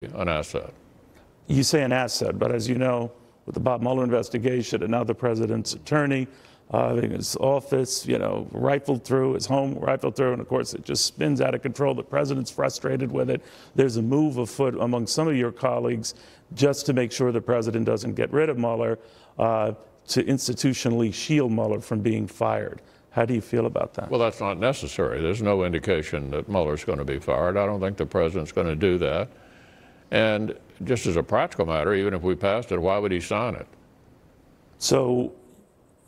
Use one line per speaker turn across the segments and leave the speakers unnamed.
an asset.
You say an asset, but as you know, with the Bob Mueller investigation and now the president's attorney, his office, rifled through, his home rifled through, and of course it just spins out of control. The president's frustrated with it. There's a move afoot among some of your colleagues just to make sure the president doesn't get rid of Mueller, to institutionally shield Mueller from being fired. How do you feel about that?
Well, that's not necessary. There's no indication that Mueller's going to be fired. I don't think the president's going to do that. And just as a practical matter, even if we passed it, why would he sign it?
So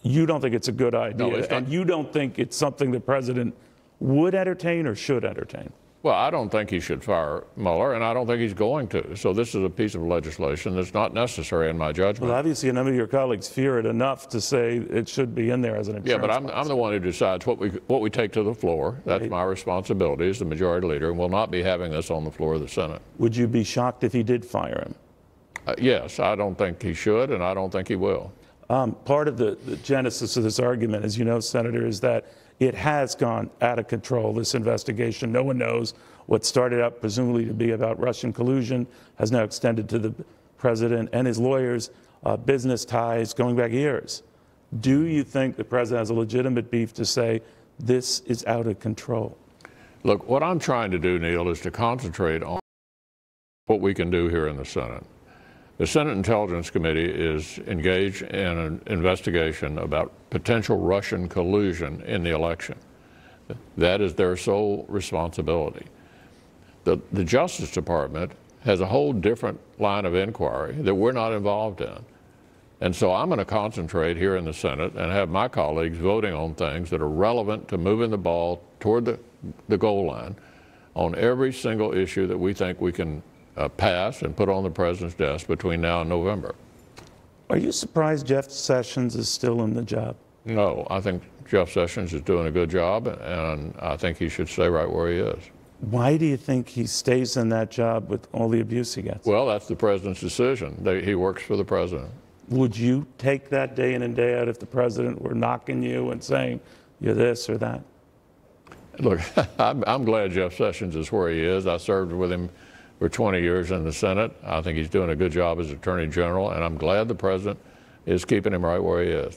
you don't think it's a good idea,
No,
and you don't think it's something the president would entertain or should entertain?
Well, I don't think he should fire Mueller, and I don't think he's going to. So this is a piece of legislation that's not necessary in my judgment.
Well, obviously a number of your colleagues fear it enough to say it should be in there as an insurance
Yeah, but I'm the one who decides what we take to the floor. That's my responsibility as the majority leader, and we'll not be having this on the floor of the Senate.
Would you be shocked if he did fire him?
Yes, I don't think he should, and I don't think he will.
Part of the genesis of this argument, as you know, Senator, is that it has gone out of control, this investigation. No one knows. What started out presumably to be about Russian collusion has now extended to the president and his lawyers, business ties going back years. Do you think the president has a legitimate beef to say this is out of control?
Look, what I'm trying to do, Neil, is to concentrate on what we can do here in the Senate. The Senate Intelligence Committee is engaged in an investigation about potential Russian collusion in the election. That is their sole responsibility. The Justice Department has a whole different line of inquiry that we're not involved in. And so I'm going to concentrate here in the Senate and have my colleagues voting on things that are relevant to moving the ball toward the goal line on every single issue that we think we can pass and put on the president's desk between now and November.
Are you surprised Jeff Sessions is still in the job?
No, I think Jeff Sessions is doing a good job, and I think he should stay right where he is.
Why do you think he stays in that job with all the abuse he gets?
Well, that's the president's decision. He works for the president.
Would you take that day in and day out if the president were knocking you and saying you're this or that?
Look, I'm glad Jeff Sessions is where he is. I served with him for 20 years in the Senate. I think he's doing a good job as Attorney General, and I'm glad the president is keeping him right where he is.